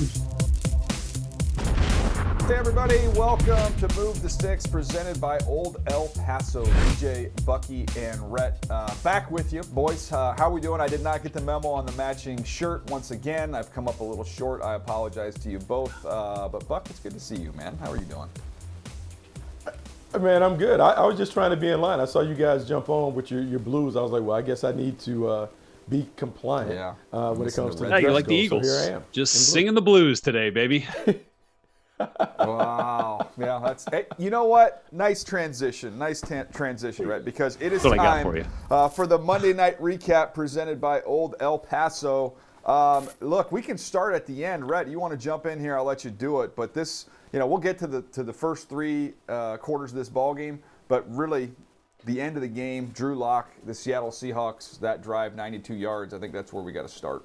Hey everybody, welcome to Move the Sticks, presented by Old El Paso. DJ, Bucky, and Rhett back with you. Boys, how are we doing? I did not get the memo on the matching shirt once again. I've come up a little short. I apologize to you both. But Buck, it's good to see you, man. How are you doing? Man, I'm good. I was just trying to be in line. I saw you guys jump on with your blues. I was like, well, I guess I need to be compliant when it comes to the dress you're like the code. Eagles. So here I am. Just singing the blues today, baby. Wow. Yeah, that's. Hey, you know what? Nice transition. Transition, right? Because it is That's what I got time for you. For the Monday night recap presented by Old El Paso. Look, we can start at the end. Rhett, you want to jump in here? I'll let you do it. But this, we'll get to the first three quarters of this ball game. But really, the end of the game, Drew Lock, the Seattle Seahawks, that drive, 92 yards. I think that's where we got to start.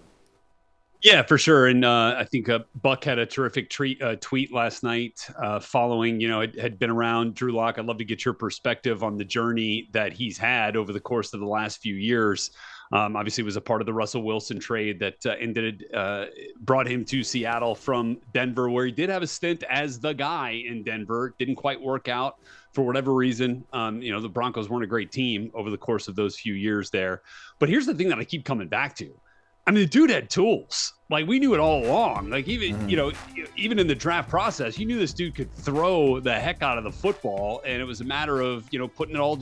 Yeah, for sure. And I think Buck had a terrific tweet last night following, it had been around Drew Lock. I'd love to get your perspective on the journey that he's had over the course of the last few years. Obviously, was a part of the Russell Wilson trade that brought him to Seattle from Denver, where he did have a stint as the guy in Denver. Didn't quite work out for whatever reason. The Broncos weren't a great team over the course of those few years there. But here's the thing that I keep coming back to. I mean, the dude had tools. Like, we knew it all along. Like, even even in the draft process, you knew this dude could throw the heck out of the football, and it was a matter of putting it all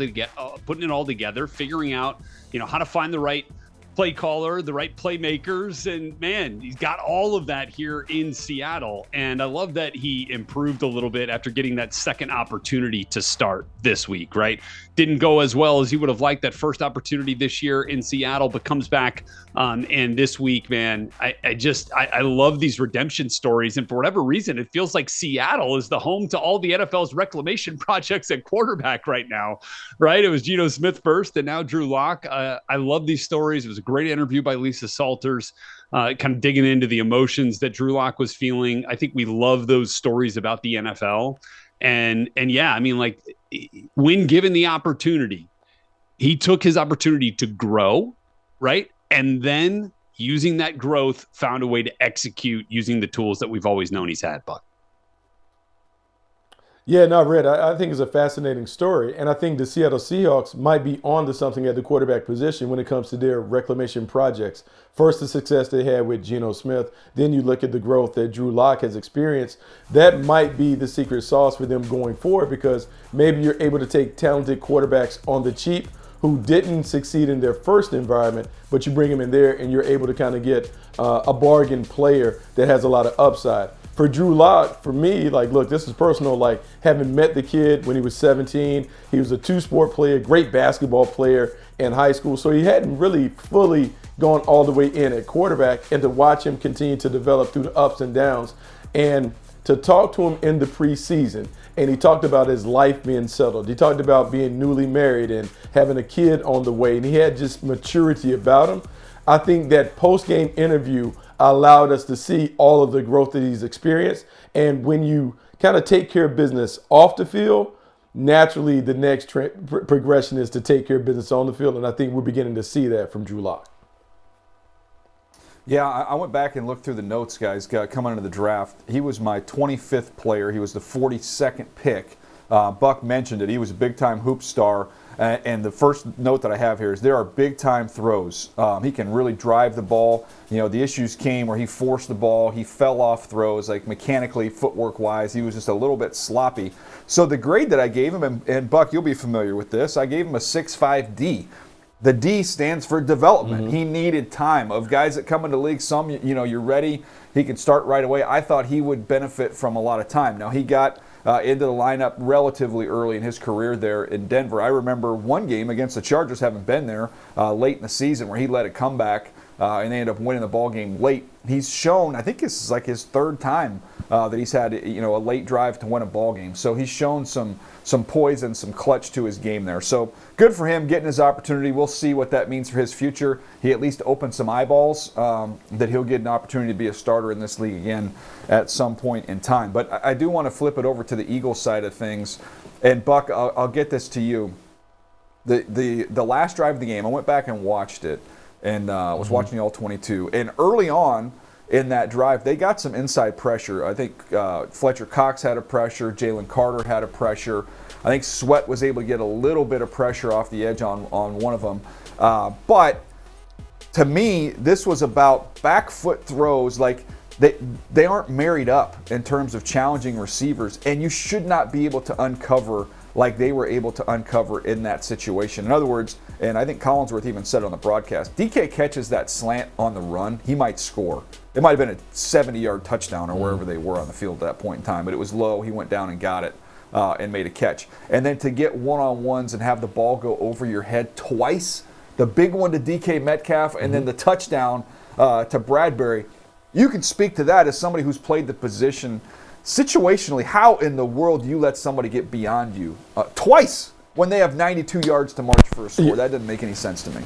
together, figuring out how to find the right play caller, the right playmakers, and man, he's got all of that here in Seattle. And I love that he improved a little bit after getting that second opportunity to start this week, right? Didn't go as well as he would have liked that first opportunity this year in Seattle, but comes back. And this week, man, I love these redemption stories. And for whatever reason, it feels like Seattle is the home to all the NFL's reclamation projects at quarterback right now, right? It was Geno Smith first, and now Drew Lock. I love these stories. It was a great interview by Lisa Salters, kind of digging into the emotions that Drew Lock was feeling. I think we love those stories about the NFL. And yeah, I mean, like, when given the opportunity, he took his opportunity to grow, right? And then using that growth, found a way to execute using the tools that we've always known he's had, Buck. Yeah, no, Red, I think it's a fascinating story. And I think the Seattle Seahawks might be onto something at the quarterback position when it comes to their reclamation projects. First, the success they had with Geno Smith. Then you look at the growth that Drew Lock has experienced. That might be the secret sauce for them going forward, because maybe you're able to take talented quarterbacks on the cheap who didn't succeed in their first environment, but you bring them in there and you're able to kind of get a bargain player that has a lot of upside. For Drew Lock, for me, like, look, this is personal. Like, having met the kid when he was 17, he was a two-sport player, great basketball player in high school. So he hadn't really fully gone all the way in at quarterback, and to watch him continue to develop through the ups and downs, and to talk to him in the preseason. And he talked about his life being settled. He talked about being newly married and having a kid on the way, and he had just maturity about him. I think that post-game interview allowed us to see all of the growth that he's experienced. And when you kind of take care of business off the field, naturally the next progression is to take care of business on the field. And I think we're beginning to see that from Drew Lock. Yeah, I went back and looked through the notes, guys, coming into the draft. He was my 25th player. He was the 42nd pick. Buck mentioned it. He was a big-time hoop star. And the first note that I have here is there are big-time throws. He can really drive the ball. The issues came where he forced the ball. He fell off throws, like mechanically, footwork-wise. He was just a little bit sloppy. So the grade that I gave him, and Buck, you'll be familiar with this, I gave him a 6.5 D. The D stands for development. Mm-hmm. He needed time. Of guys that come into the league, some, you're ready. He could start right away. I thought he would benefit from a lot of time. Now, he got into the lineup relatively early in his career there in Denver. I remember one game against the Chargers, having been there late in the season, where he led a comeback and they ended up winning the ball game late. He's shown, I think this is like his third time that he's had a late drive to win a ball game. So he's shown some poise and some clutch to his game there. So good for him getting his opportunity. We'll see what that means for his future. He at least opened some eyeballs that he'll get an opportunity to be a starter in this league again at some point in time. But I do want to flip it over to the Eagles side of things. And Buck, I'll get this to you. The last drive of the game, I went back and watched it, and was watching all 22. And early on, in that drive, they got some inside pressure. I think Fletcher Cox had a pressure. Jalen Carter had a pressure. I think Sweat was able to get a little bit of pressure off the edge on one of them. But to me, this was about back foot throws. Like, they aren't married up in terms of challenging receivers, and you should not be able to uncover like they were able to uncover in that situation. In other words, and I think Collinsworth even said it on the broadcast, DK catches that slant on the run, he might score. It might have been a 70-yard touchdown or wherever they were on the field at that point in time, but it was low. He went down and got it and made a catch. And then to get one-on-ones and have the ball go over your head twice, the big one to DK Metcalf and then the touchdown to Bradbury, you can speak to that as somebody who's played the position situationally. How in the world do you let somebody get beyond you twice when they have 92 yards to march for a score? That doesn't make any sense to me.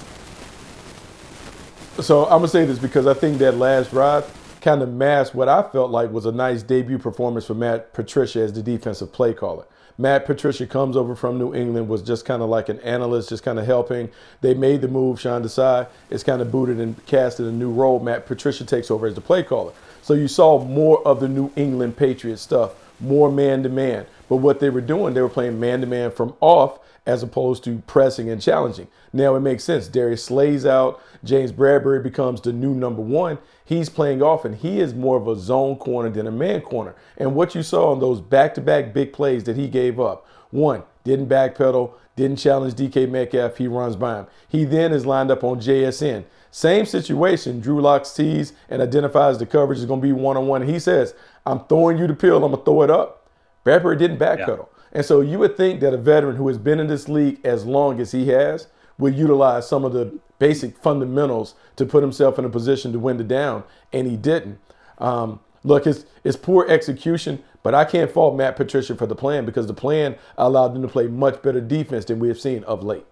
So I'm going to say this because I think that last drive kind of masked what I felt like was a nice debut performance for Matt Patricia as the defensive play caller. Matt Patricia comes over from New England, was just kind of like an analyst, just kind of helping. They made the move. Sean Desai is kind of booted and casted a new role. Matt Patricia takes over as the play caller. So you saw more of the New England Patriots stuff, more man-to-man. But what they were doing, they were playing man-to-man from off as opposed to pressing and challenging. Now it makes sense. Darius Slay's out. James Bradbury becomes the new number one. He's playing off, and he is more of a zone corner than a man corner. And what you saw on those back-to-back big plays that he gave up, one, didn't backpedal, didn't challenge DK Metcalf, he runs by him. He then is lined up on JSN. Same situation, Drew Lock sees and identifies the coverage is going to be one-on-one. He says, I'm throwing you the pill, I'm going to throw it up. Bradbury didn't backpedal. Yeah. And so you would think that a veteran who has been in this league as long as he has would utilize some of the basic fundamentals to put himself in a position to win the down, and he didn't. Look, it's poor execution, but I can't fault Matt Patricia for the plan because the plan allowed them to play much better defense than we have seen of late.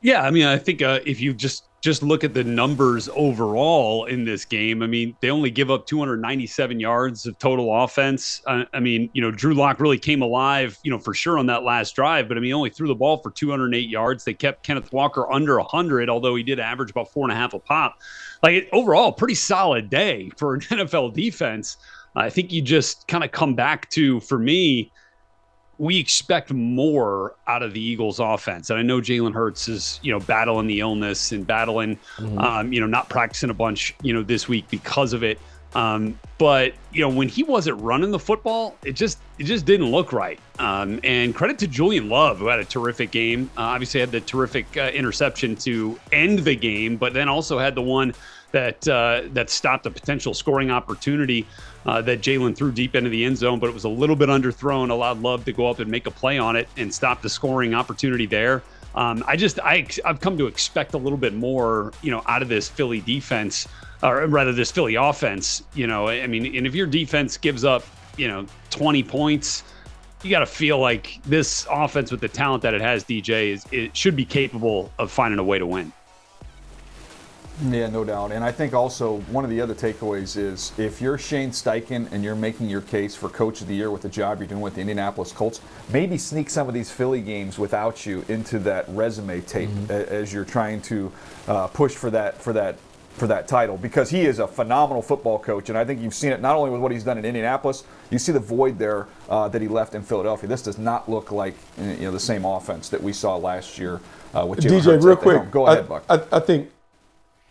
Yeah, I mean, I think if you just look at the numbers overall in this game, I mean, they only give up 297 yards of total offense. I mean, Drew Lock really came alive, for sure on that last drive, but I mean, only threw the ball for 208 yards. They kept Kenneth Walker under 100, although he did average about 4.5 a pop. Like, overall, pretty solid day for an NFL defense. I think you just kind of come back to, for me, we expect more out of the Eagles offense. And I know Jalen Hurts is, battling the illness and battling, not practicing a bunch, this week because of it. But, when he wasn't running the football, it just didn't look right. And credit to Julian Love, who had a terrific game. Obviously had the terrific interception to end the game, but then also had the one that stopped a potential scoring opportunity that Jalen threw deep into the end zone, but it was a little bit underthrown, allowed Love to go up and make a play on it and stop the scoring opportunity there. I've come to expect a little bit more, out of this Philly defense, or rather this Philly offense. I mean, and if your defense gives up, 20 points, you got to feel like this offense with the talent that it has, DJ, it should be capable of finding a way to win. Yeah, no doubt. And I think also one of the other takeaways is if you're Shane Steichen and you're making your case for Coach of the Year with the job you're doing with the Indianapolis Colts, maybe sneak some of these Philly games without you into that resume tape as you're trying to push for that title, because he is a phenomenal football coach, and I think you've seen it not only with what he's done in Indianapolis. You see the void there that he left in Philadelphia. This does not look like the same offense that we saw last year with Jalen Hurts. DJ, real quick, go ahead, Buck.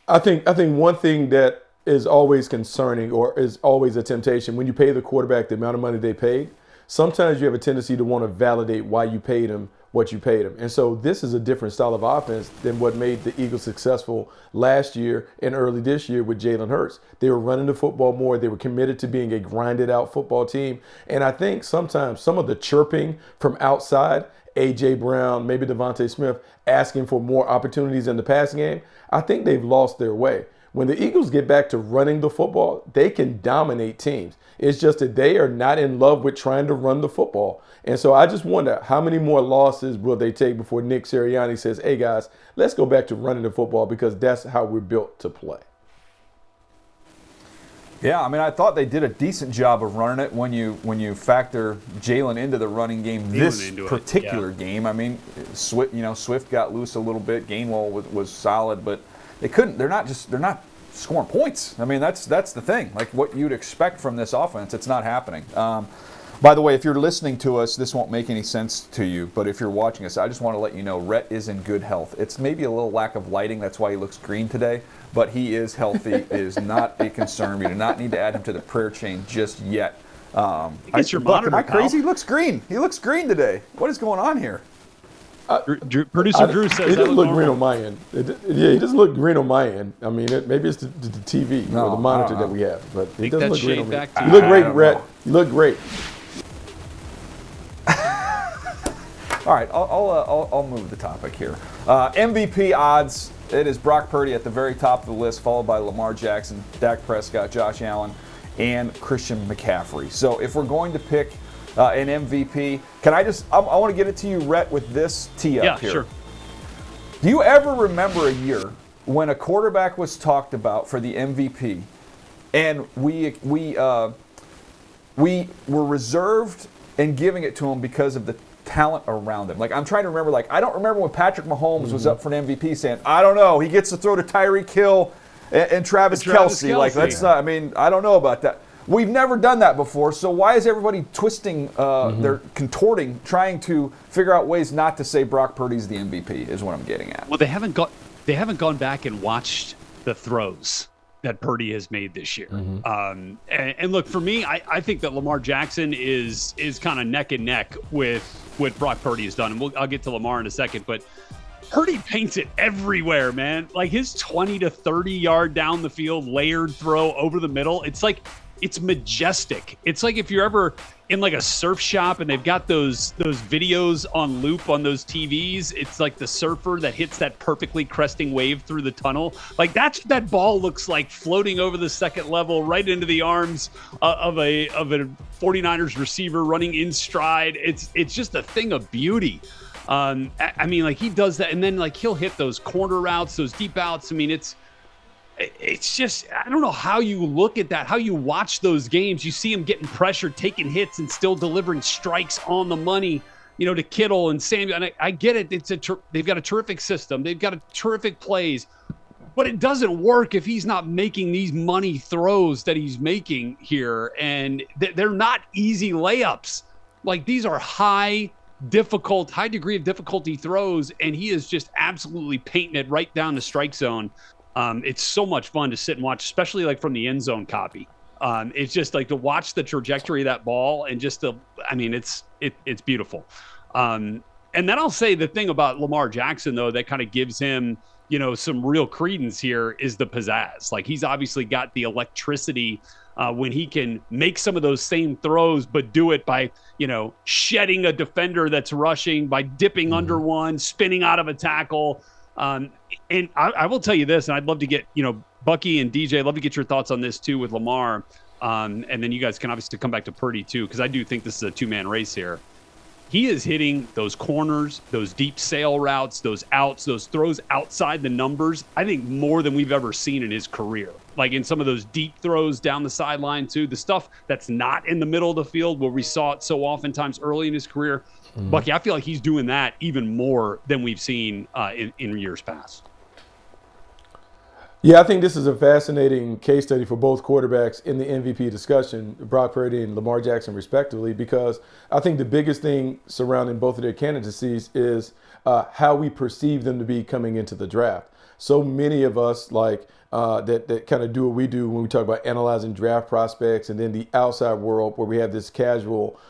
I think one thing that is always concerning or is always a temptation when you pay the quarterback the amount of money they paid, sometimes you have a tendency to want to validate why you paid him what you paid him. And so this is a different style of offense than what made the Eagles successful last year and early this year with Jalen Hurts. They were running the football more. They were committed to being a grinded out football team. And I think sometimes some of the chirping from outside, A.J. Brown, maybe Devontae Smith, asking for more opportunities in the passing game, I think they've lost their way. When the Eagles get back to running the football, they can dominate teams. It's just that they are not in love with trying to run the football. And so I just wonder how many more losses will they take before Nick Sirianni says, hey, guys, let's go back to running the football because that's how we're built to play. Yeah, I mean, I thought they did a decent job of running it when you factor Jalen into the running game this particular game. I mean, Swift got loose a little bit. Gainwell was solid, but they couldn't. They're not scoring points. I mean, that's the thing. Like what you'd expect from this offense, it's not happening. By the way, if you're listening to us, this won't make any sense to you, but if you're watching us, I just want to let you know Rhett is in good health. It's maybe a little lack of lighting, that's why he looks green today, but he is healthy. It is not a concern. We do not need to add him to the prayer chain just yet. It's your monitor, am I crazy? pal. He looks green. He looks green today. What is going on here? Producer Drew says it doesn't look green normal. on my end. He doesn't look green on my end. I mean, maybe it's the TV or the monitor that we have, but it doesn't look green on me. You look great, Rhett. You look great. All right, I'll move the topic here. MVP odds, it is Brock Purdy at the very top of the list, followed by Lamar Jackson, Dak Prescott, Josh Allen, and Christian McCaffrey. So if we're going to pick an MVP, I want to get it to you, Rhett, with this tee up here. Yeah, sure. Do you ever remember a year when a quarterback was talked about for the MVP, and we were reserved in giving it to him because of the talent around him? Like, I'm trying to remember, like, I don't remember when Patrick Mahomes was up for an MVP saying, I don't know, he gets to throw to Tyreek Hill and Travis Kelce. Like, that's not, I mean, I don't know about that. We've never done that before, so why is everybody twisting, they're contorting, trying to figure out ways not to say Brock Purdy's the MVP is what I'm getting at. Well, they haven't gone back and watched the throws that Purdy has made this year. And look, for me, I think that Lamar Jackson is kind of neck and neck with what Brock Purdy has done. And I'll get to Lamar in a second, but Purdy paints it everywhere, man. Like his 20 to 30 yard down the field layered throw over the middle. It's majestic. It's like if you're ever in like a surf shop and they've got those videos on loop on those TVs, it's like the surfer that hits that perfectly cresting wave through the tunnel. Like that's what that ball looks like, floating over the second level right into the arms of a 49ers receiver running in stride. It's just a thing of beauty. I mean, like he does that, and then like he'll hit those corner routes, those deep outs. I mean, it's just, I don't know how you look at that, how you watch those games. You see him getting pressured, taking hits, and still delivering strikes on the money, to Kittle and Samuel. And I get it. They've got a terrific system. They've got a terrific plays. But it doesn't work if he's not making these money throws that he's making here. And they're not easy layups. Like these are high degree of difficulty throws, and he is just absolutely painting it right down the strike zone. It's so much fun to sit and watch, especially like from the end zone copy. It's just like to watch the trajectory of that ball and just it's beautiful. And then I'll say the thing about Lamar Jackson, though, that kind of gives him, some real credence here is the pizzazz. Like he's obviously got the electricity when he can make some of those same throws, but do it by, shedding a defender that's rushing, by dipping under one, spinning out of a tackle. And I will tell you this, and I'd love to get, Bucky and DJ, I'd love to get your thoughts on this too with Lamar. And then you guys can obviously come back to Purdy too, because I do think this is a two-man race here. He is hitting those corners, those deep sail routes, those outs, those throws outside the numbers, I think more than we've ever seen in his career. Like in some of those deep throws down the sideline too, the stuff that's not in the middle of the field where we saw it so oftentimes early in his career. Bucky, I feel like he's doing that even more than we've seen in years past. Yeah, I think this is a fascinating case study for both quarterbacks in the MVP discussion, Brock Purdy and Lamar Jackson respectively, because I think the biggest thing surrounding both of their candidacies is how we perceive them to be coming into the draft. So many of us that kind of do what we do when we talk about analyzing draft prospects, and then the outside world where we have this casual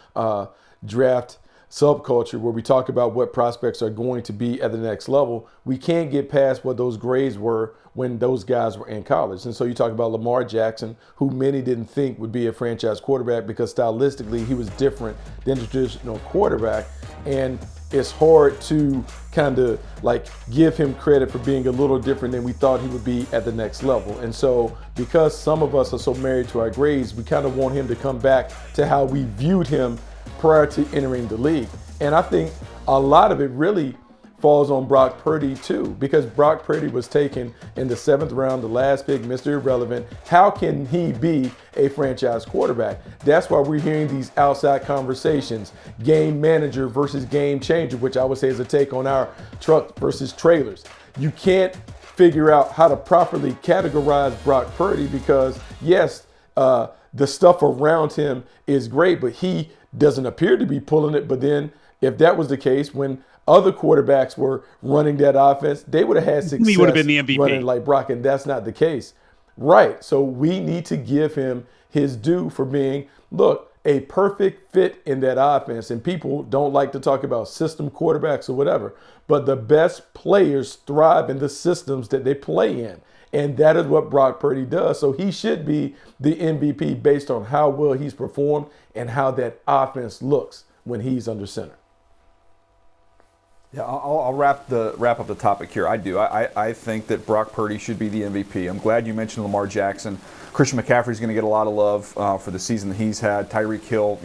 draft subculture where we talk about what prospects are going to be at the next level. We can't get past what those grades were when those guys were in college. And so you talk about Lamar Jackson, who many didn't think would be a franchise quarterback because stylistically he was different than the traditional quarterback. And it's hard to kind of like give him credit for being a little different than we thought he would be at the next level. And so because some of us are so married to our grades, we kind of want him to come back to how we viewed him prior to entering the league. And I think a lot of it really falls on Brock Purdy too, because Brock Purdy was taken in the 7th round, the last pick, Mr. Irrelevant. How can he be a franchise quarterback? That's why we're hearing these outside conversations, game manager versus game changer, which I would say is a take on our truck versus trailers. You can't figure out how to properly categorize Brock Purdy because, yes, the stuff around him is great, but he doesn't appear to be pulling it. But then if that was the case, when other quarterbacks were running that offense, they would have had success he would have been the MVP. running like Brock, and that's not the case. Right. So we need to give him his due for being, look, a perfect fit in that offense. And people don't like to talk about system quarterbacks or whatever, but the best players thrive in the systems that they play in. And that is what Brock Purdy does. So he should be the MVP based on how well he's performed and how that offense looks when he's under center. Yeah, I'll wrap up the topic here. I do. I think that Brock Purdy should be the MVP. I'm glad you mentioned Lamar Jackson. Christian McCaffrey's going to get a lot of love for the season that he's had. Tyreek Hill,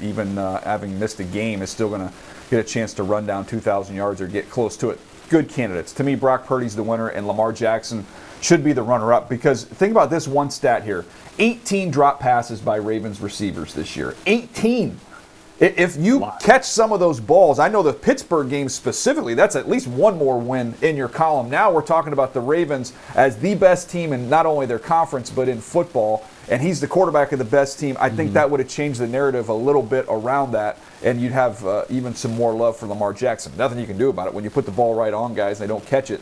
even having missed a game, is still going to get a chance to run down 2,000 yards or get close to it. Good candidates. To me, Brock Purdy's the winner, and Lamar Jackson should be the runner-up because think about this one stat here. 18 drop passes by Ravens receivers this year. 18. If you catch some of those balls, I know the Pittsburgh game specifically, that's at least one more win in your column. Now we're talking about the Ravens as the best team in not only their conference but in football, and he's the quarterback of the best team. I think that would have changed the narrative a little bit around that, and you'd have even some more love for Lamar Jackson. Nothing you can do about it. When you put the ball right on guys and they don't catch it,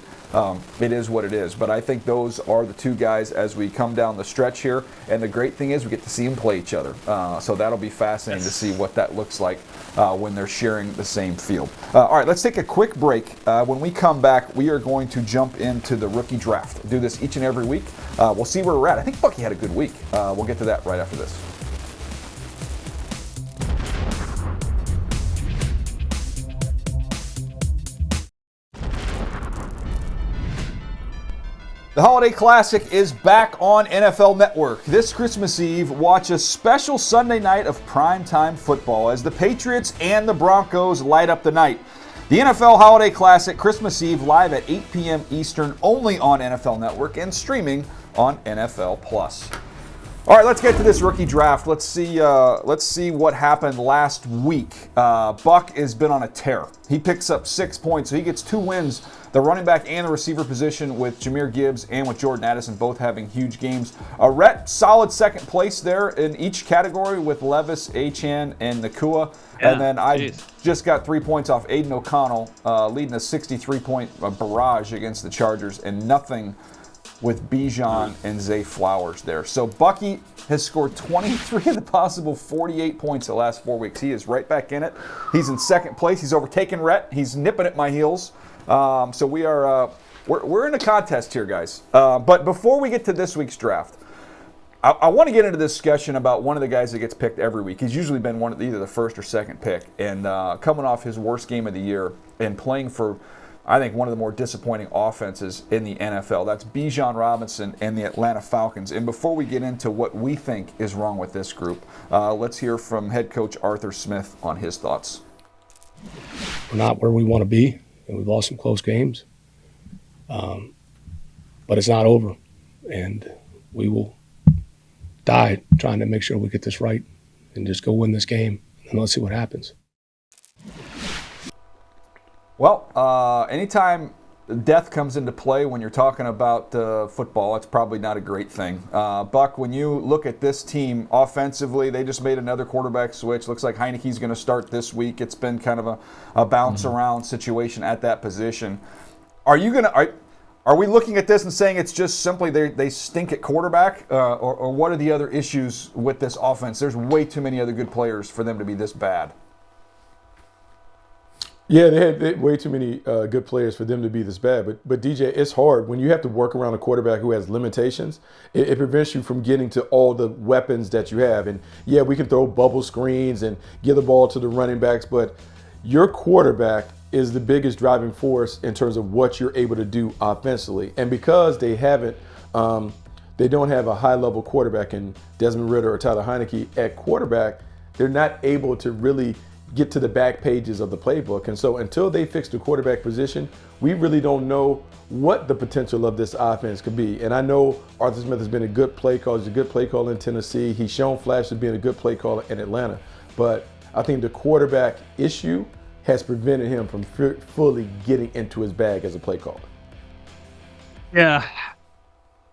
it is what it is. But I think those are the two guys as we come down the stretch here. And the great thing is we get to see them play each other. So that'll be fascinating to see what that looks like when they're sharing the same field. All right, let's take a quick break. When we come back, we are going to jump into the rookie draft. We'll do this each and every week. We'll see where we're at. I think Bucky had a good week. We'll get to that right after this. The Holiday Classic is back on NFL Network. This Christmas Eve, watch a special Sunday night of primetime football as the Patriots and the Broncos light up the night. The NFL Holiday Classic, Christmas Eve, live at 8 p.m. Eastern, only on NFL Network and streaming on NFL Plus. All right, let's get to this rookie draft. Let's see what happened last week. Buck has been on a tear. He picks up 6 points, so he gets 2 wins. The running back and the receiver position with Jahmyr Gibbs and with Jordan Addison both having huge games. Rhett, solid second place there in each category with Levis, Achane, and Nakua. Yeah, and then I just got 3 points off Aiden O'Connell, leading a 63-point barrage against the Chargers, and nothing with Bijan and Zay Flowers there. So Bucky has scored 23 of the possible 48 points the last 4 weeks. He is right back in it. He's in second place. He's overtaken Rhett. He's nipping at my heels. So we are we're in a contest here, guys. But before we get to this week's draft, I want to get into a discussion about one of the guys that gets picked every week. He's usually been either the first or second pick, and coming off his worst game of the year and playing for, I think, one of the more disappointing offenses in the NFL. That's Bijan Robinson and the Atlanta Falcons. And before we get into what we think is wrong with this group, let's hear from head coach Arthur Smith on his thoughts. We're not where we want to be, and we've lost some close games. But it's not over, and we will die trying to make sure we get this right and just go win this game, and let's see what happens. Well, anytime death comes into play when you're talking about football, it's probably not a great thing. Buck, when you look at this team offensively, they just made another quarterback switch. Looks like Heineke's going to start this week. It's been kind of a bounce around situation at that position. Are we looking at this and saying it's just simply they stink at quarterback, or what are the other issues with this offense? There's way too many other good players for them to be this bad. Yeah, they had way too many good players for them to be this bad. But DJ, it's hard when you have to work around a quarterback who has limitations. It prevents you from getting to all the weapons that you have. And yeah, we can throw bubble screens and give the ball to the running backs, but your quarterback is the biggest driving force in terms of what you're able to do offensively. And because they don't have a high-level quarterback in Desmond Ridder or Tyler Heineke at quarterback, they're not able to really get to the back pages of the playbook. And so until they fix the quarterback position, we really don't know what the potential of this offense could be. And I know Arthur Smith has been a good play caller. He's a good play caller in Tennessee. He's shown flashes of being a good play caller in Atlanta. But I think the quarterback issue has prevented him from fully getting into his bag as a play caller. Yeah,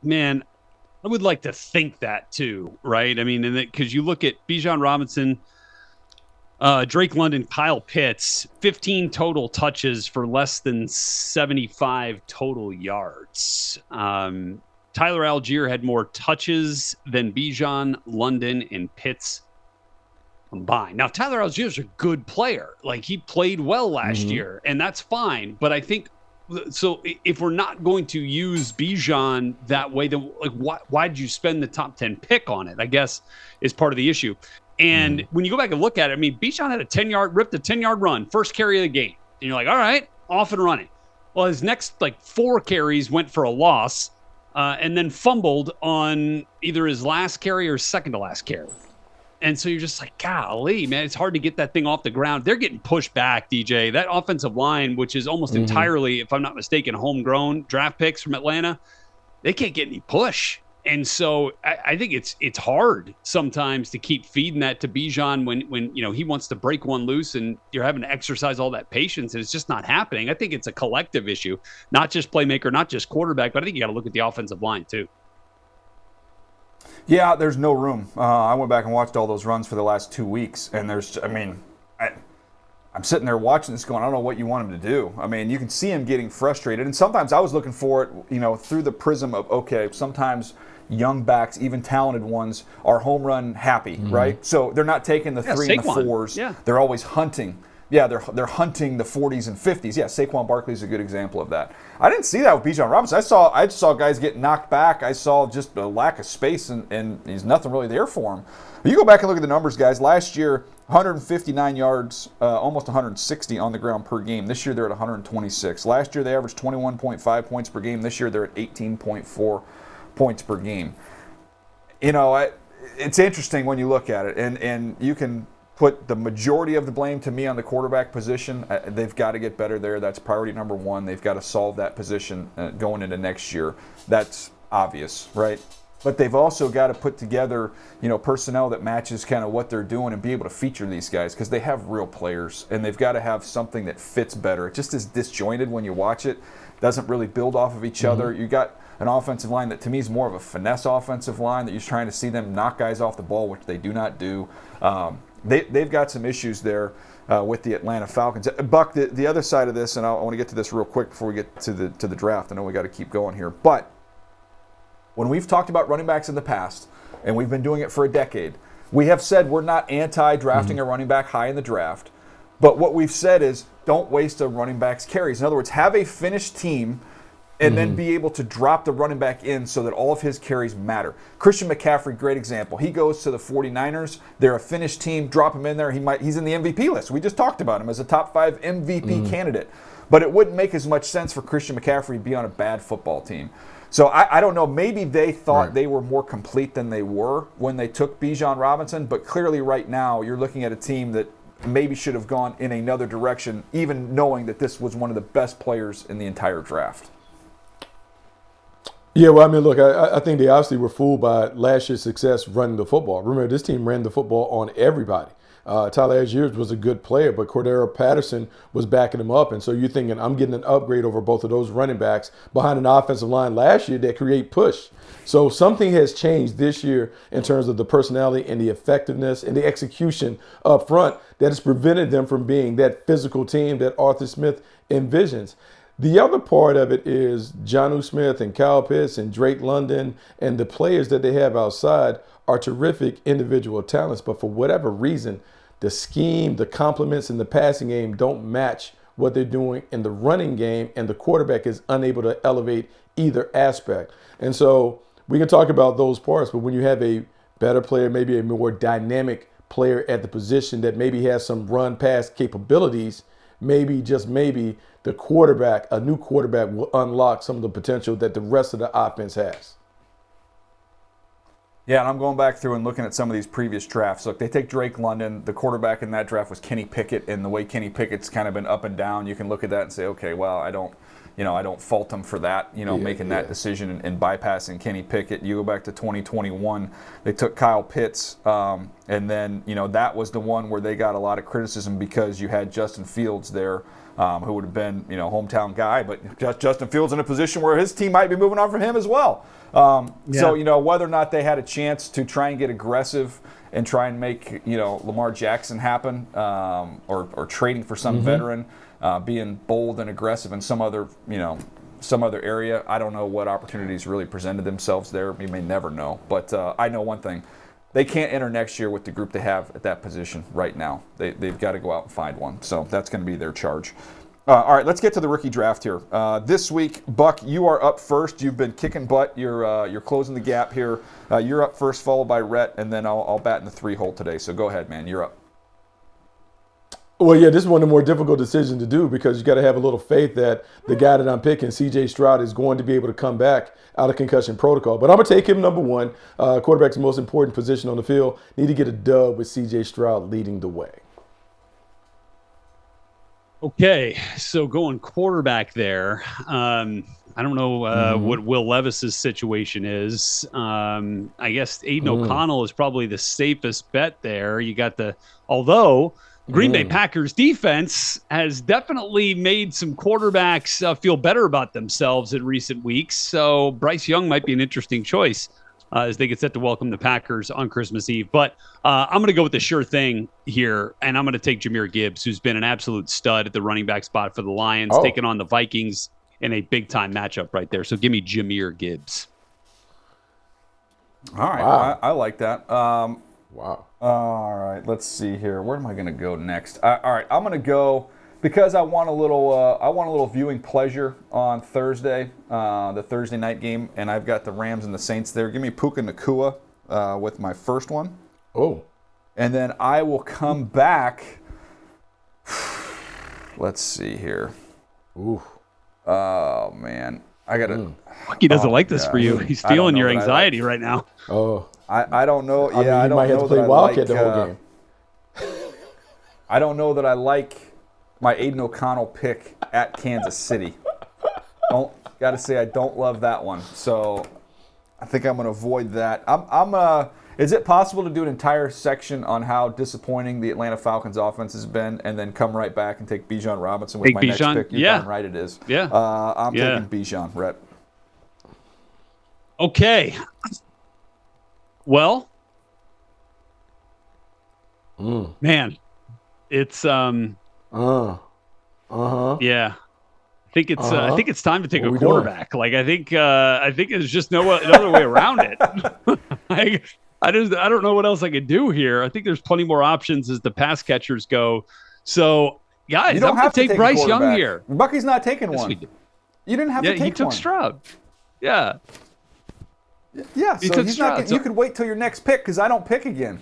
man, I would like to think that too, right? I mean, and because you look at Bijan Robinson, Drake London, Kyle Pitts, 15 total touches for less than 75 total yards. Tyler Algier had more touches than Bijan, London, and Pitts combined. Now, Tyler Algier is a good player. Like, he played well last year, and that's fine. But I think, so if we're not going to use Bijan that way, then like, why did you spend the top 10 pick on it, I guess, is part of the issue. And when you go back and look at it, I mean, Bijan had ripped a 10-yard run, first carry of the game. And you're like, all right, off and running. Well, his next, 4 carries went for a loss, and then fumbled on either his last carry or second to last carry. And so you're just like, golly, man, it's hard to get that thing off the ground. They're getting pushed back, DJ. That offensive line, which is almost entirely, if I'm not mistaken, homegrown draft picks from Atlanta, they can't get any push. And so I think it's hard sometimes to keep feeding that to Bijan when he wants to break one loose and you're having to exercise all that patience, and it's just not happening. I think it's a collective issue, not just playmaker, not just quarterback, but I think you got to look at the offensive line too. Yeah, there's no room. I went back and watched all those runs for the last 2 weeks, and I'm sitting there watching this going, I don't know what you want him to do. I mean, you can see him getting frustrated, and sometimes I was looking for it, through the prism of, okay, sometimes young backs, even talented ones, are home run happy, right? So they're not taking the 3 and the 4s. Yeah. They're always hunting. Yeah, they're hunting the 40s and 50s. Yeah, Saquon Barkley is a good example of that. I didn't see that with Bijan Robinson. I saw guys get knocked back. I saw just a lack of space, and there's nothing really there for him. But you go back and look at the numbers, guys. Last year, 159 yards, almost 160 on the ground per game. This year, they're at 126. Last year, they averaged 21.5 points per game. This year, they're at 18.4 points per game. It's interesting when you look at it, and you can put the majority of the blame to me on the quarterback position. They've got to get better there. That's priority number one. They've got to solve that position going into next year. That's obvious, right? But they've also got to put together, personnel that matches kind of what they're doing and be able to feature these guys, because they have real players, and they've got to have something that fits better. It just is disjointed when you watch it. Doesn't really build off of each other. You got an offensive line that to me is more of a finesse offensive line, that you're trying to see them knock guys off the ball, which they do not do. They've got some issues there with the Atlanta Falcons. Buck, the other side of this, and I want to get to this real quick before we get to the draft. I know we got to keep going here, but when we've talked about running backs in the past, and we've been doing it for a decade, we have said we're not anti-drafting a running back high in the draft, but what we've said is don't waste a running back's carries. In other words, have a finished team and then be able to drop the running back in so that all of his carries matter. Christian McCaffrey, great example. He goes to the 49ers. They're a finished team. Drop him in there. He's in the MVP list. We just talked about him as a top 5 MVP candidate. But it wouldn't make as much sense for Christian McCaffrey to be on a bad football team. So I don't know. Maybe they thought they were more complete than they were when they took Bijan Robinson. But clearly right now you're looking at a team that maybe should have gone in another direction, even knowing that this was one of the best players in the entire draft. Yeah, well, I mean, look, I think they obviously were fooled by last year's success running the football. Remember, this team ran the football on everybody. Tyler Algier was a good player, but Cordero Patterson was backing him up. And so you're thinking, I'm getting an upgrade over both of those running backs behind an offensive line last year that create push. So something has changed this year in terms of the personality and the effectiveness and the execution up front that has prevented them from being that physical team that Arthur Smith envisions. The other part of it is Jonnu Smith and Kyle Pitts and Drake London and the players that they have outside are terrific individual talents, but for whatever reason, the scheme, the complements in the passing game don't match what they're doing in the running game, and the quarterback is unable to elevate either aspect. And so we can talk about those parts, but when you have a better player, maybe a more dynamic player at the position that maybe has some run pass capabilities, maybe, just maybe, the quarterback, a new quarterback, will unlock some of the potential that the rest of the offense has. Yeah, and I'm going back through and looking at some of these previous drafts. Look, they take Drake London. The quarterback in that draft was Kenny Pickett, and the way Kenny Pickett's kind of been up and down, you can look at that and say, okay, well, I don't fault him for that, making that decision and bypassing Kenny Pickett. You go back to 2021, they took Kyle Pitts, and then, that was the one where they got a lot of criticism because you had Justin Fields there who would have been, hometown guy. But Justin Fields in a position where his team might be moving on from him as well. So, whether or not they had a chance to try and get aggressive and try and make, Lamar Jackson happen, or trading for some veteran, being bold and aggressive in some other area. I don't know what opportunities really presented themselves there. We may never know. But I know one thing. They can't enter next year with the group they have at that position right now. They've got to go out and find one. So that's going to be their charge. All right, let's get to the rookie draft here. This week, Buck, you are up first. You've been kicking butt. You're closing the gap here. You're up first, followed by Rhett, and then I'll bat in the 3-hole today. So go ahead, man. You're up. Well, yeah, this is one of the more difficult decisions to do because you got to have a little faith that the guy that I'm picking, C.J. Stroud, is going to be able to come back out of concussion protocol. But I'm going to take him number one. Quarterback's the most important position on the field. Need to get a dub with C.J. Stroud leading the way. Okay, so going quarterback there. I don't know what Will Levis's situation is. I guess Aiden O'Connell is probably the safest bet there. You got although Green Bay Packers defense has definitely made some quarterbacks feel better about themselves in recent weeks. So Bryce Young might be an interesting choice as they get set to welcome the Packers on Christmas Eve. But I'm going to go with the sure thing here, and I'm going to take Jahmyr Gibbs, who's been an absolute stud at the running back spot for the Lions, taking on the Vikings in a big-time matchup right there. So give me Jahmyr Gibbs. All right, Wow. I like that. Wow. All right, let's see here. Where am I going to go next? All right, I'm going to go because I want a little viewing pleasure on Thursday, the Thursday night game, and I've got the Rams and the Saints there. Give me Puka Nacua with my first one. Oh. And then I will come back. Let's see here. Ooh. Oh, man. I got to. He doesn't like this for you. He's feeling your anxiety right now. Oh. I don't know. I mean, I you don't might have know to play that I Wildcat like, the whole game. I don't know that I like my Aiden O'Connell pick at Kansas City. Got to say I don't love that one. So I think I'm going to avoid that. Is it possible to do an entire section on how disappointing the Atlanta Falcons offense has been and then come right back and take Bijan Robinson with my next pick? You're darn right it is. Yeah. I'm taking Bijan, Rhett. Okay. Well, man, it's yeah. I think it's time to take a quarterback. Like I think there's just no other way around it. I don't know what else I could do here. I think there's plenty more options as the pass catchers go. So guys, you don't have to take Bryce Young here. Bucky's not taking one. You didn't have to take one. He took Stroud. Yeah. Yeah, so he's not. You could wait till your next pick because I don't pick again.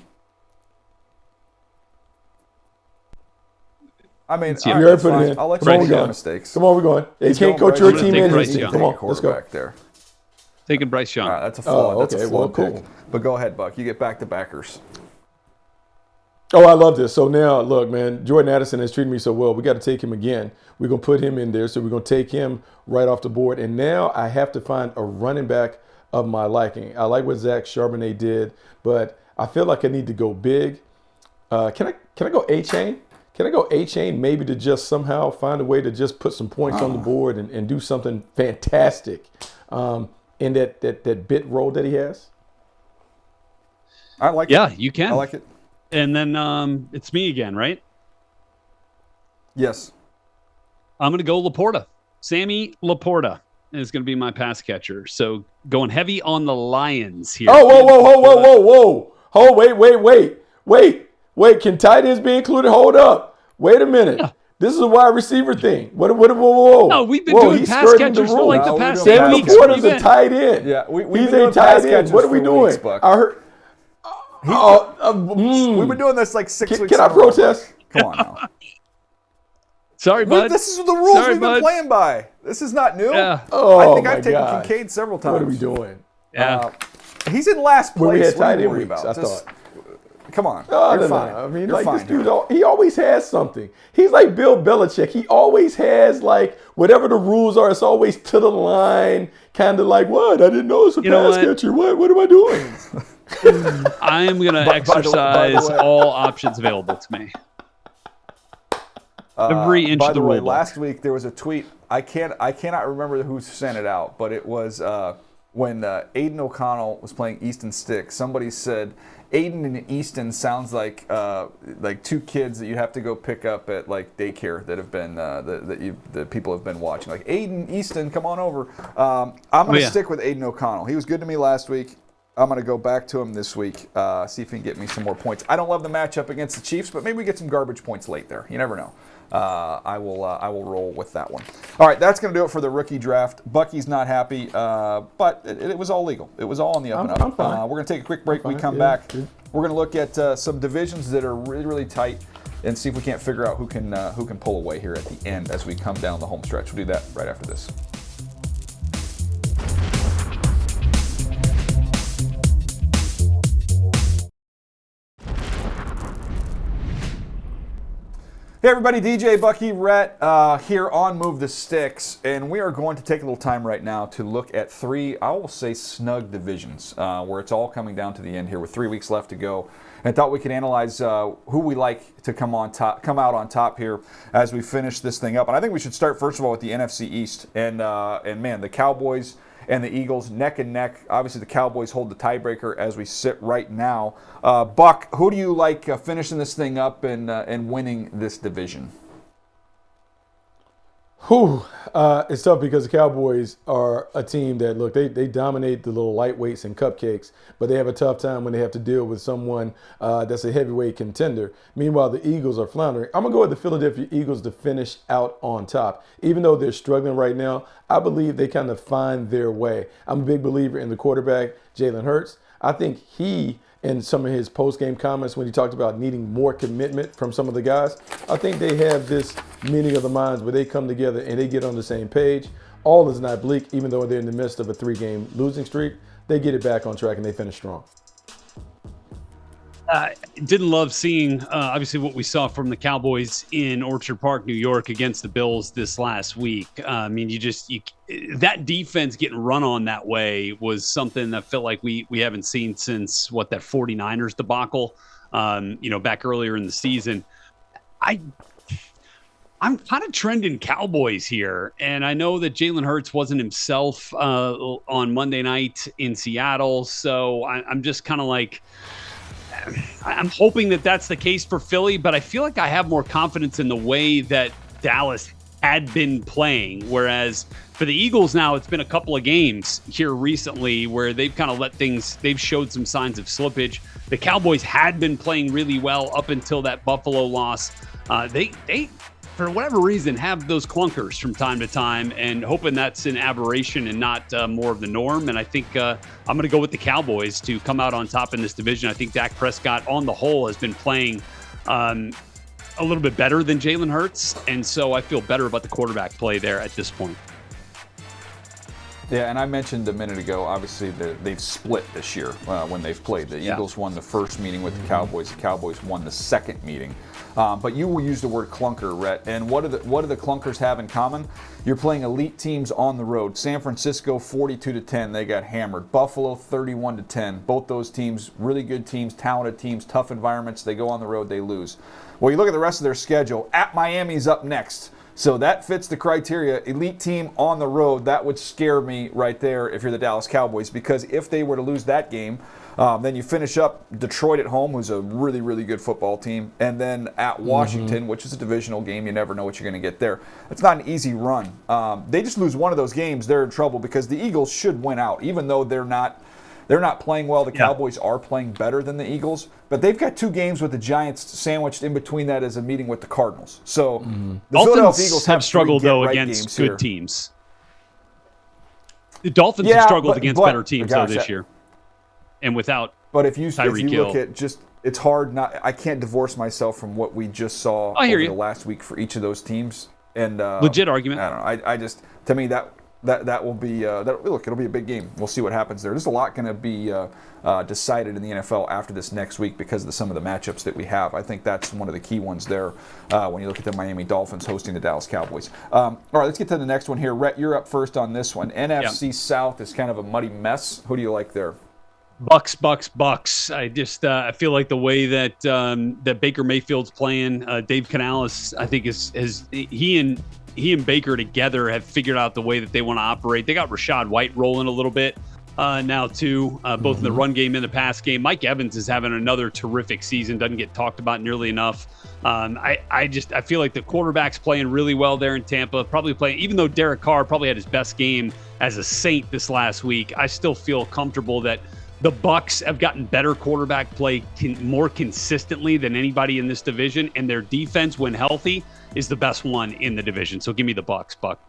I mean, I'll let you make mistakes. Come on, we're going. You can't coach your team in his team. Come on, let's go. There. Taking Bryce Young. All right, that's a flawed pick. But go ahead, Buck. You get back to backers. Oh, I love this. So now, look, man, Jordan Addison has treated me so well. We got to take him again. We're going to put him in there. So we're going to take him right off the board. And now I have to find a running back of my liking. I like what Zach Charbonnet did, but I feel like I need to go big. Can I go A-Chain? Can I go A-Chain maybe to just somehow find a way to just put some points on the board and do something fantastic in that bit role that he has? I like it. Yeah, you can. I like it. And then it's me again, right? Yes. I'm going to go Laporta. Sammy Laporta is going to be my pass catcher. So going heavy on the Lions here. Oh, whoa. Wait. Can tight ends be included? Hold up. Wait a minute. Yeah. This is a wide receiver thing. Whoa. No, we've been doing pass catchers for like the past 8 weeks. Sammy Laporta's a tight end. Yeah, he's a tight end. What are we doing? I heard. We've been doing this like 6 weeks. Can I protest? Come on now. Sorry, bud. This is the rules we've been playing by. This is not new. Yeah. Oh, I think I've taken Kincaid several times. What are we doing? Yeah. He's in last place. We had tight end weeks, about? I thought. Come on. You're fine. I mean, You're fine, this dude, he always has something. He's like Bill Belichick. He always has, like, whatever the rules are, it's always to the line. Kind of like, what? I didn't know it's a pass catcher. What am I doing? I am going to exercise all options available to me. Every inch by of the the way, rule book. last week there was a tweet. I cannot remember who sent it out, but it was when Aiden O'Connell was playing Easton Stick. Somebody said Aiden and Easton sounds like two kids that you have to go pick up at like daycare that have been that people have been watching. Like Aiden, Easton, come on over. I'm going to stick with Aiden O'Connell. He was good to me last week. I'm going to go back to him this week, see if he can get me some more points. I don't love the matchup against the Chiefs, but maybe we get some garbage points late there. You never know. I will roll with that one. All right, that's going to do it for the rookie draft. Bucky's not happy, but it was all legal. It was all on the up and up. We're going to take a quick break. When we come back, we're going to look at some divisions that are really, really tight and see if we can't figure out who can pull away here at the end as we come down the home stretch. We'll do that right after this. Hey everybody, DJ Bucky Rhett here on Move the Sticks, and we are going to take a little time right now to look at three, I will say, snug divisions, where it's all coming down to the end here with 3 weeks left to go. And thought we could analyze who we like to come out on top here as we finish this thing up. And I think we should start first of all with the NFC East, and man, the Cowboys and the Eagles neck and neck. Obviously, the Cowboys hold the tiebreaker as we sit right now. Buck, who do you like finishing this thing up and winning this division? It's tough because the Cowboys are a team that, look, they dominate the little lightweights and cupcakes, but they have a tough time when they have to deal with someone that's a heavyweight contender. Meanwhile, the Eagles are floundering. I'm going to go with the Philadelphia Eagles to finish out on top. Even though they're struggling right now, I believe they kind of find their way. I'm a big believer in the quarterback, Jalen Hurts. I think he, in some of his post-game comments when he talked about needing more commitment from some of the guys, I think they have this meeting of the minds where they come together and they get on the same page. All is not bleak, even though they're in the midst of a 3-game losing streak. They get it back on track and they finish strong. Didn't love seeing, obviously, what we saw from the Cowboys in Orchard Park, New York, against the Bills this last week. I mean, that defense getting run on that way was something that felt like we haven't seen since, that 49ers debacle, back earlier in the season. I'm kind of trending Cowboys here, and I know that Jalen Hurts wasn't himself on Monday night in Seattle, so I'm just kind of like, I'm hoping that that's the case for Philly, but I feel like I have more confidence in the way that Dallas had been playing, whereas for the Eagles now, it's been a couple of games here recently where they've kind of they've showed some signs of slippage. The Cowboys had been playing really well up until that Buffalo loss. They for whatever reason, have those clunkers from time to time, and hoping that's an aberration and not more of the norm. And I think I'm going to go with the Cowboys to come out on top in this division. I think Dak Prescott, on the whole, has been playing a little bit better than Jalen Hurts, and so I feel better about the quarterback play there at this point. Yeah, and I mentioned a minute ago, obviously, they've split this year when they've played. The Eagles won the first meeting with the Cowboys. The Cowboys won the second meeting. But you will use the word clunker, Rhett. And what do the clunkers have in common? You're playing elite teams on the road. San Francisco 42-10, they got hammered. Buffalo 31-10. Both those teams, really good teams, talented teams, tough environments. They go on the road, they lose. Well, you look at the rest of their schedule. At Miami's up next. So that fits the criteria. Elite team on the road, that would scare me right there if you're the Dallas Cowboys, because if they were to lose that game, then you finish up Detroit at home, who's a really, really good football team, and then at Washington, which is a divisional game. You never know what you're going to get there. It's not an easy run. They just lose one of those games, they're in trouble, because the Eagles should win out, even though they're not playing well. The Cowboys are playing better than the Eagles, but they've got 2 games with the Giants sandwiched in between that as a meeting with the Cardinals. So the Philadelphia Eagles have struggled, though, against good teams. The Dolphins have struggled against better teams, though, this year. And without But if you Tyreek Hill. look at just, it's hard not, I can't divorce myself from what we just saw over the last week for each of those teams. And legit argument. I don't know. I just, to me, that will be look, it'll be a big game. We'll see what happens there. There's a lot going to be decided in the NFL after this next week because of some of the matchups that we have. I think that's one of the key ones there when you look at the Miami Dolphins hosting the Dallas Cowboys. All right, let's get to the next one here. Rhett, you're up first on this one. NFC South is kind of a muddy mess. Who do you like there? Bucks, Bucks, Bucks. I just I feel like the way that that Baker Mayfield's playing, Dave Canales, I think is he and Baker together have figured out the way that they want to operate. They got Rashad White rolling a little bit now too, both in the run game and the pass game. Mike Evans is having another terrific season. Doesn't get talked about nearly enough. I feel like the quarterback's playing really well there in Tampa. Probably playing, even though Derek Carr probably had his best game as a Saint this last week. I still feel comfortable that the Bucks have gotten better quarterback play more consistently than anybody in this division, and their defense, when healthy, is the best one in the division. So give me the Bucks, Buck.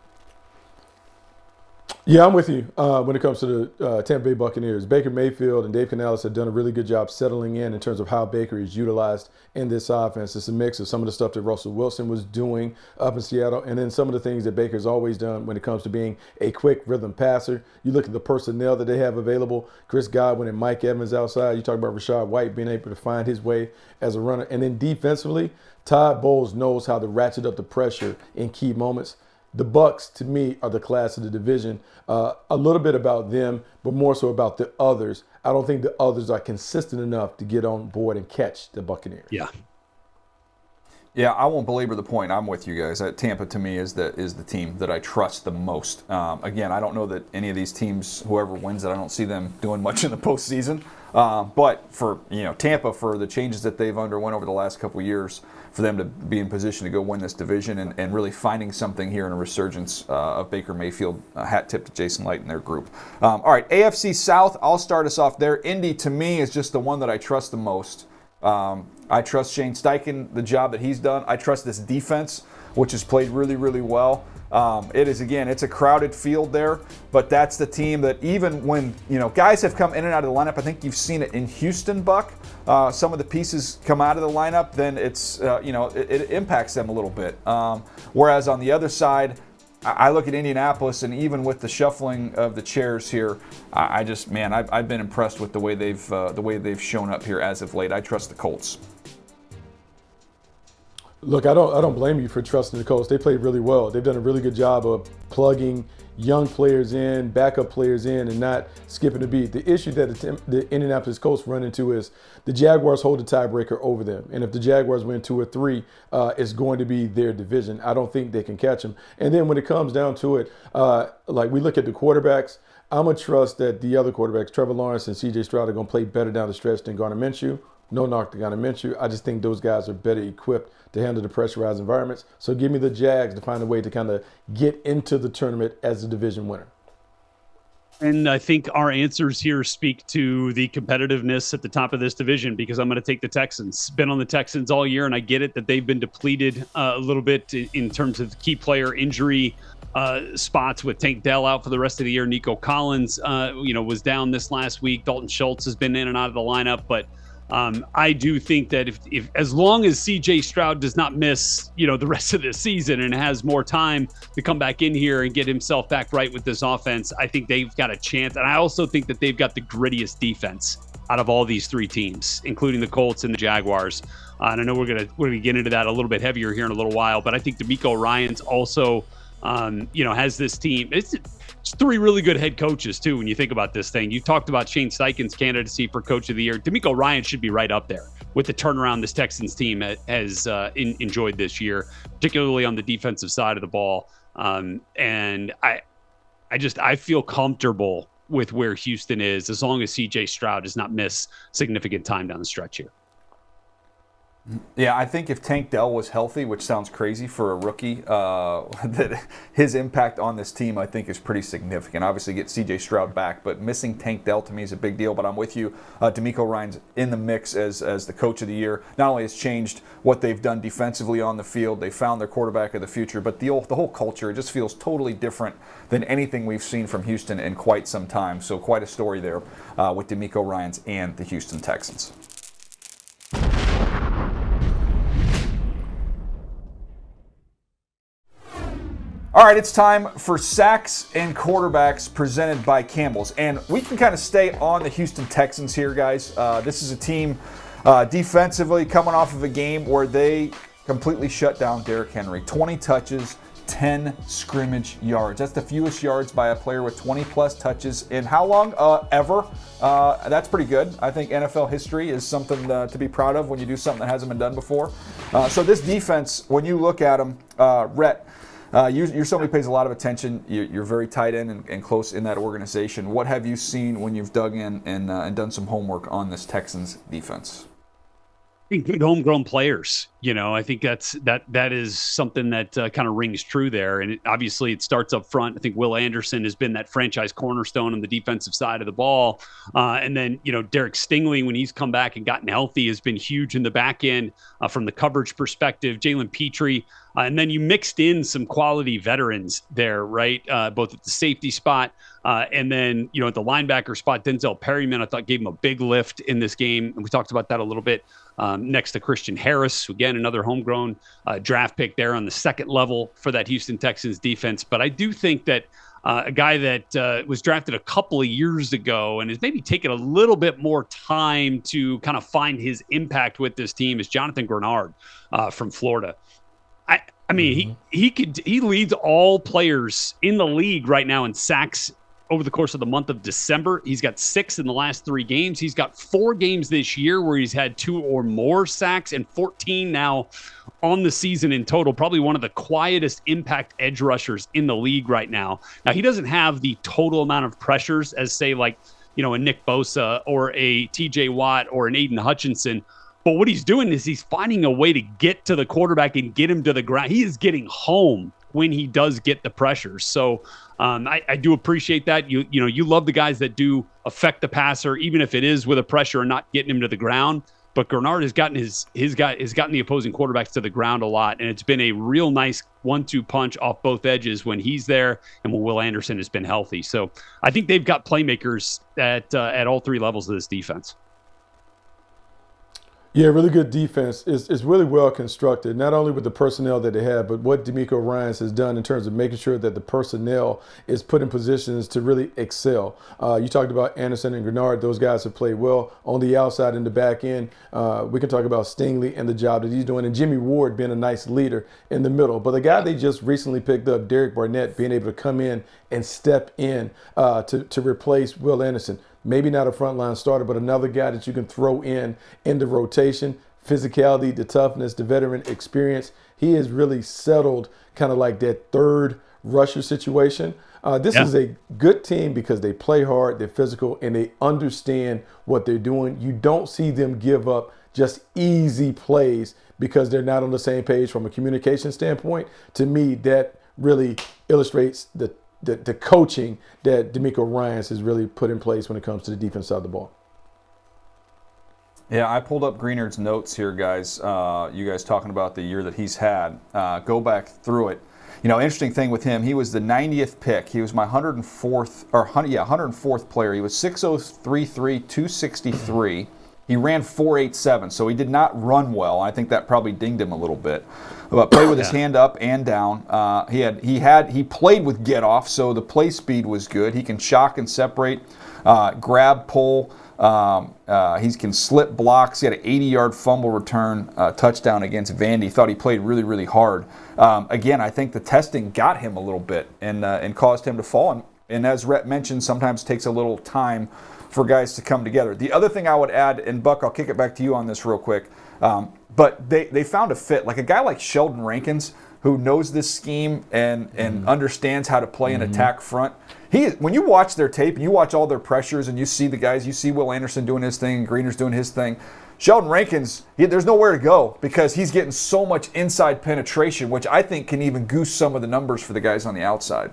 Yeah, I'm with you when it comes to the Tampa Bay Buccaneers. Baker Mayfield and Dave Canales have done a really good job settling in terms of how Baker is utilized in this offense. It's a mix of some of the stuff that Russell Wilson was doing up in Seattle, and then some of the things that Baker's always done when it comes to being a quick rhythm passer. You look at the personnel that they have available, Chris Godwin and Mike Evans outside. You talk about Rashad White being able to find his way as a runner. And then defensively, Todd Bowles knows how to ratchet up the pressure in key moments. The Bucks, to me, are the class of the division. A little bit about them, but more so about the others. I don't think the others are consistent enough to get on board and catch the Buccaneers. Yeah, I won't belabor the point. I'm with you guys. Tampa, to me, is the team that I trust the most. Again, I don't know that any of these teams, whoever wins it, I don't see them doing much in the postseason. But for Tampa, for the changes that they've underwent over the last couple of years, for them to be in position to go win this division and really finding something here in a resurgence of Baker Mayfield, hat tip to Jason Light and their group. All right, AFC South, I'll start us off there. Indy, to me, is just the one that I trust the most. I trust Shane Steichen, the job that he's done. I trust this defense, which has played really, really well. It's a crowded field there, but that's the team that even when, guys have come in and out of the lineup, I think you've seen it in Houston, Buck. Some of the pieces come out of the lineup, then it's, it impacts them a little bit. Whereas on the other side, I look at Indianapolis, and even with the shuffling of the chairs here, I've been impressed with the way they've shown up here as of late. I trust the Colts. Look, I don't blame you for trusting the Colts. They played really well. They've done a really good job of plugging young players in, backup players in, and not skipping a beat. The issue that the Indianapolis Colts run into is the Jaguars hold the tiebreaker over them. And if the Jaguars win 2 or 3, it's going to be their division. I don't think they can catch them. And then when it comes down to it, like we look at the quarterbacks, I'm going to trust that the other quarterbacks, Trevor Lawrence and C.J. Stroud, are going to play better down the stretch than Gardner Minshew. No knock to Gardner Minshew. I just think those guys are better equipped to handle the pressurized environments. So give me the Jags to find a way to kind of get into the tournament as the division winner. And I think our answers here speak to the competitiveness at the top of this division, because I'm going to take the Texans. Been on the Texans all year, and I get it that they've been depleted a little bit in terms of key player injury spots, with Tank Dell out for the rest of the year. Nico Collins, was down this last week. Dalton Schultz has been in and out of the lineup, but I do think that if as long as C.J. Stroud does not miss, the rest of the season and has more time to come back in here and get himself back right with this offense, I think they've got a chance. And I also think that they've got the grittiest defense out of all these 3 teams, including the Colts and the Jaguars. And I know we're gonna get into that a little bit heavier here in a little while, but I think DeMeco Ryans also, has this team. It's 3 really good head coaches, too, when you think about this thing. You talked about Shane Steichen's candidacy for Coach of the Year. DeMeco Ryans should be right up there with the turnaround this Texans team has enjoyed this year, particularly on the defensive side of the ball. And I feel comfortable with where Houston is, as long as C.J. Stroud does not miss significant time down the stretch here. Yeah, I think if Tank Dell was healthy, which sounds crazy for a rookie, that his impact on this team, I think, is pretty significant. Obviously, get C.J. Stroud back, but missing Tank Dell to me is a big deal. But I'm with you. DeMeco Ryans in the mix as the Coach of the Year. Not only has changed what they've done defensively on the field, they found their quarterback of the future, but the whole culture, it just feels totally different than anything we've seen from Houston in quite some time. So quite a story there with DeMeco Ryans and the Houston Texans. All right, it's time for Sacks and Quarterbacks presented by Campbell's. And we can kind of stay on the Houston Texans here, guys. This is a team defensively coming off of a game where they completely shut down Derrick Henry. 20 touches, 10 scrimmage yards. That's the fewest yards by a player with 20-plus touches in how long? Ever. That's pretty good. I think NFL history is something to be proud of when you do something that hasn't been done before. So this defense, when you look at them, Rhett, you're somebody who pays a lot of attention. You're very tight in and close in that organization. What have you seen when you've dug in and done some homework on this Texans defense? Good homegrown players. I think that is something that kind of rings true there. And obviously it starts up front. I think Will Anderson has been that franchise cornerstone on the defensive side of the ball. And then, Derek Stingley, when he's come back and gotten healthy, has been huge in the back end from the coverage perspective. Jalen Petrie. And then you mixed in some quality veterans there, right? Both at the safety spot and then, at the linebacker spot, Denzel Perryman, I thought gave him a big lift in this game. And we talked about that a little bit next to Christian Harris, who, again, another homegrown draft pick there on the second level for that Houston Texans defense. But I do think that a guy that was drafted a couple of years ago and has maybe taken a little bit more time to kind of find his impact with this team is Jonathan Grenard from Florida. I mean, he leads all players in the league right now in sacks over the course of the month of December. He's got 6 in the last 3 games. He's got 4 games this year where he's had 2 or more sacks and 14 now on the season in total. Probably one of the quietest impact edge rushers in the league right now. Now, he doesn't have the total amount of pressures as, say, like, a Nick Bosa or a TJ Watt or an Aiden Hutchinson. But what he's doing is he's finding a way to get to the quarterback and get him to the ground. He is getting home when he does get the pressure. So I do appreciate that. You love the guys that do affect the passer, even if it is with a pressure and not getting him to the ground. But Grenard has gotten gotten the opposing quarterbacks to the ground a lot, and it's been a real nice 1-2 punch off both edges when he's there and when Will Anderson has been healthy. So I think they've got playmakers at all 3 levels of this defense. Yeah, really good defense. It's really well constructed, not only with the personnel that they have, but what DeMeco Ryans has done in terms of making sure that the personnel is put in positions to really excel. You talked about Anderson and Grenard. Those guys have played well on the outside and the back end. We can talk about Stingley and the job that he's doing, and Jimmy Ward being a nice leader in the middle. But the guy they just recently picked up, Derek Barnett, being able to come in and step in to replace Will Anderson. Maybe not a frontline starter, but another guy that you can throw in the rotation. Physicality, the toughness, the veteran experience. He has really settled kind of like that third rusher situation. This is a good team because they play hard, they're physical, and they understand what they're doing. You don't see them give up just easy plays because they're not on the same page from a communication standpoint. To me, that really illustrates the coaching that DeMeco Ryans has really put in place when it comes to the defense side of the ball. Yeah, I pulled up Greenard's notes here, guys. You guys talking about the year that he's had. Go back through it. Interesting thing with him, he was the 90th pick. He was my 104th player. He was 6'0", 263. He ran 4.87, so he did not run well. I think that probably dinged him a little bit. But played with his hand up and down. He played with get off, so the play speed was good. He can shock and separate, grab, pull. He can slip blocks. He had an 80-yard fumble return touchdown against Vandy. Thought he played really, really hard. Again, I think the testing got him a little bit and caused him to fall. And as Rhett mentioned, sometimes it takes a little time for guys to come together. The other thing I would add, and Buck, I'll kick it back to you on this real quick, but they found a fit. Like a guy like Sheldon Rankins, who knows this scheme and understands how to play an attack front. When you watch their tape and you watch all their pressures and you see the guys, you see Will Anderson doing his thing, Greener's doing his thing. Sheldon Rankins, there's nowhere to go because he's getting so much inside penetration, which I think can even goose some of the numbers for the guys on the outside.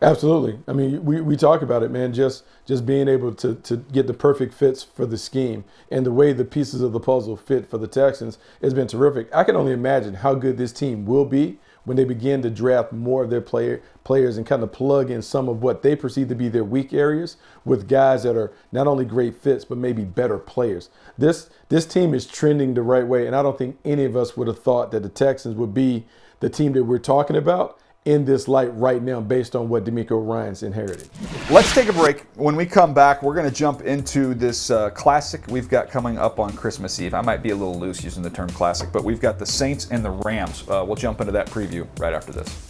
Absolutely. I mean, we talk about it, man, just being able to get the perfect fits for the scheme and the way the pieces of the puzzle fit for the Texans has been terrific. I can only imagine how good this team will be when they begin to draft more of their players and kind of plug in some of what they perceive to be their weak areas with guys that are not only great fits, but maybe better players. This team is trending the right way, and I don't think any of us would have thought that the Texans would be the team that we're talking about in this light right now based on what D'Amico Ryan's inherited. Let's take a break. When we come back, we're going to jump into this classic we've got coming up on Christmas Eve. I might be a little loose using the term classic, but we've got the Saints and the Rams. We'll jump into that preview right after this.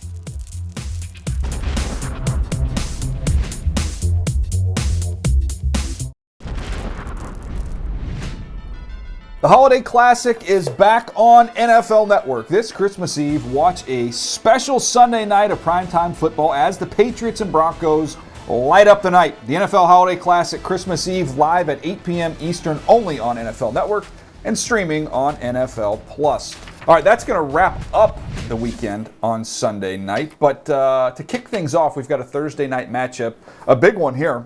The Holiday Classic is back on NFL Network. This Christmas Eve, watch a special Sunday night of primetime football as the Patriots and Broncos light up the night. The NFL Holiday Classic Christmas Eve live at 8 p.m. Eastern only on NFL Network and streaming on NFL Plus. All right, that's going to wrap up the weekend on Sunday night. But to kick things off, we've got a Thursday night matchup, a big one here.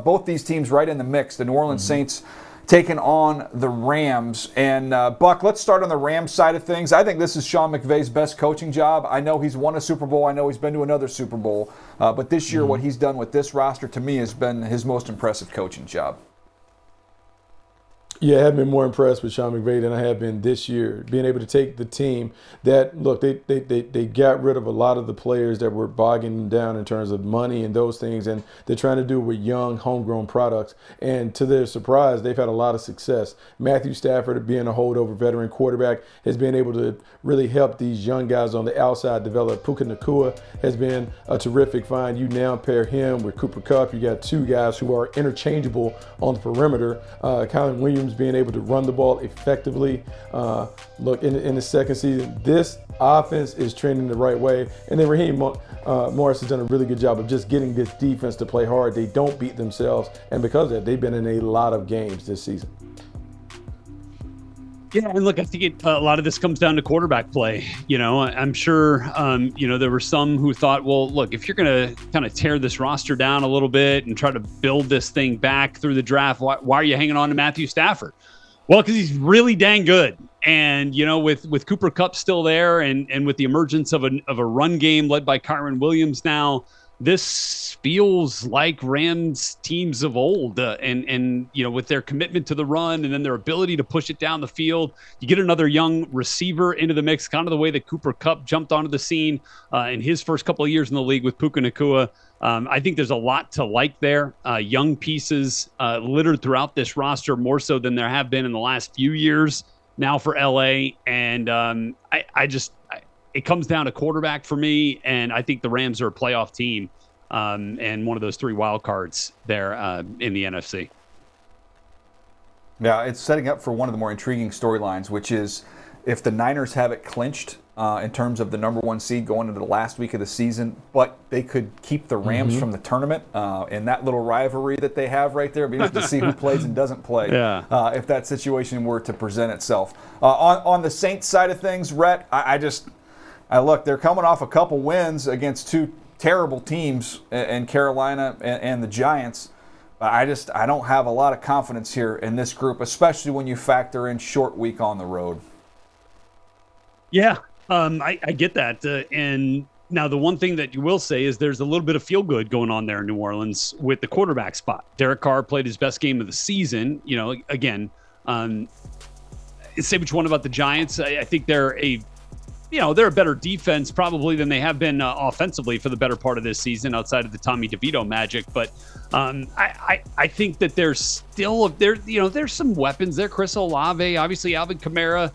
Both these teams right in the mix. The New Orleans Saints taking on the Rams. And Buck, let's start on the Rams side of things. I think this is Sean McVay's best coaching job. I know he's won a Super Bowl. I know he's been to another Super Bowl. But this year, what he's done with this roster, to me, has been his most impressive coaching job. Yeah, I have been more impressed with Sean McVay than I have been this year. Being able to take the team that, look, they got rid of a lot of the players that were bogging them down in terms of money and those things, and they're trying to do it with young, homegrown products. And to their surprise, they've had a lot of success. Matthew Stafford, being a holdover veteran quarterback, has been able to really help these young guys on the outside develop. Puka Nacua has been a terrific find. You now pair him with Cooper Kupp. You got two guys who are interchangeable on the perimeter. Kylen Williams being able to run the ball effectively. Look, in the second season, this offense is trending the right way. And then Raheem Morris has done a really good job of just getting this defense to play hard. They don't beat themselves. And because of that, they've been in a lot of games this season. Yeah, and look, I think a lot of this comes down to quarterback play. You know, I'm sure, there were some who thought, well, look, if you're going to kind of tear this roster down a little bit and try to build this thing back through the draft, why are you hanging on to Matthew Stafford? Well, because he's really dang good. And, with Cooper Kupp still there and with the emergence of a run game led by Kyren Williams now, this feels like Rams teams of old, and with their commitment to the run and then their ability to push it down the field. You get another young receiver into the mix, kind of the way that Cooper Kupp jumped onto the scene in his first couple of years in the league with Puka Nacua. I think there's a lot to like there. Young pieces littered throughout this roster more so than there have been in the last few years now for LA. And it comes down to quarterback for me, and I think the Rams are a playoff team and one of those three wild cards there in the NFC. Yeah, it's setting up for one of the more intriguing storylines, which is if the Niners have it clinched in terms of the number one seed going into the last week of the season, but they could keep the Rams from the tournament in that little rivalry that they have right there. It'd be interesting to see who plays and doesn't play if that situation were to present itself. On the Saints side of things, Rhett, I look, they're coming off a couple wins against two terrible teams in Carolina and the Giants. I don't have a lot of confidence here in this group, especially when you factor in short week on the road. Yeah, I get that. And now the one thing that you will say is there's a little bit of feel good going on there in New Orleans with the quarterback spot. Derek Carr played his best game of the season. Again, say what you want about the Giants. I think they're a better defense probably than they have been offensively for the better part of this season outside of the Tommy DeVito magic. But I think that there's still there's some weapons there. Chris Olave, obviously Alvin Kamara.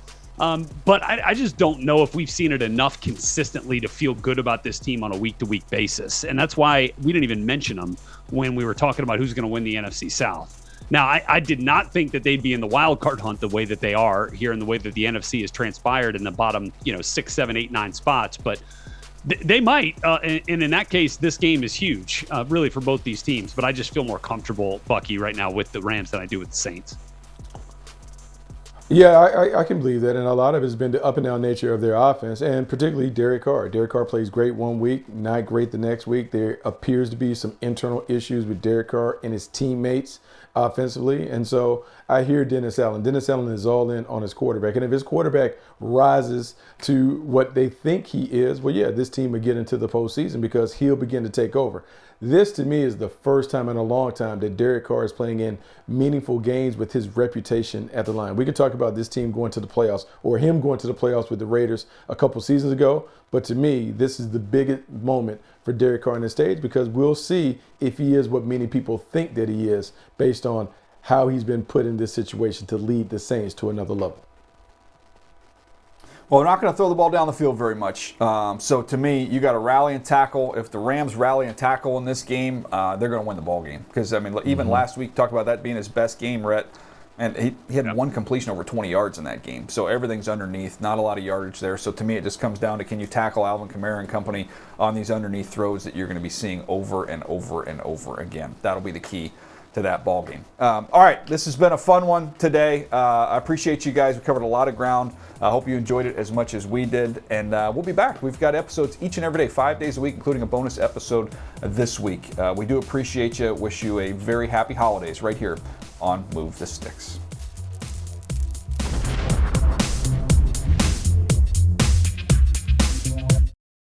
But I just don't know if we've seen it enough consistently to feel good about this team on a week-to-week basis. And that's why we didn't even mention them when we were talking about who's going to win the NFC South. Now, I did not think that they'd be in the wild card hunt the way that they are here in the way that the NFC has transpired in the bottom, 6, 7, 8, 9 spots. But they might. And in that case, this game is huge, really, for both these teams. But I just feel more comfortable, Bucky, right now with the Rams than I do with the Saints. Yeah, I can believe that, and a lot of it has been the up and down nature of their offense, and particularly Derek Carr. Derek Carr plays great one week, not great the next week. There appears to be some internal issues with Derek Carr and his teammates. offensively. And so I hear Dennis Allen. Dennis Allen is all in on his quarterback. And if his quarterback rises to what they think he is, well, yeah, this team will get into the postseason because he'll begin to take over. This, to me, is the first time in a long time that Derek Carr is playing in meaningful games with his reputation at the line. We could talk about this team going to the playoffs or him going to the playoffs with the Raiders a couple seasons ago. But to me, this is the biggest moment for Derek Carr on the stage because we'll see if he is what many people think that he is based on how he's been put in this situation to lead the Saints to another level. Well, they're not going to throw the ball down the field very much. So to me, you got to rally and tackle. If the Rams rally and tackle in this game, they're going to win the ball game. Because, I mean, even last week, talked about that being his best game, Rhett. And he had one completion over 20 yards in that game. So everything's underneath, not a lot of yardage there. So to me, it just comes down to can you tackle Alvin Kamara and company on these underneath throws that you're going to be seeing over and over and over again. That'll be the key to that ball game. All right, this has been a fun one today. I appreciate you guys. We covered a lot of ground. I hope you enjoyed it as much as we did. And we'll be back. We've got episodes each and every day, 5 days a week, including a bonus episode this week. We do appreciate you. Wish you a very happy holidays right here on Move the Sticks.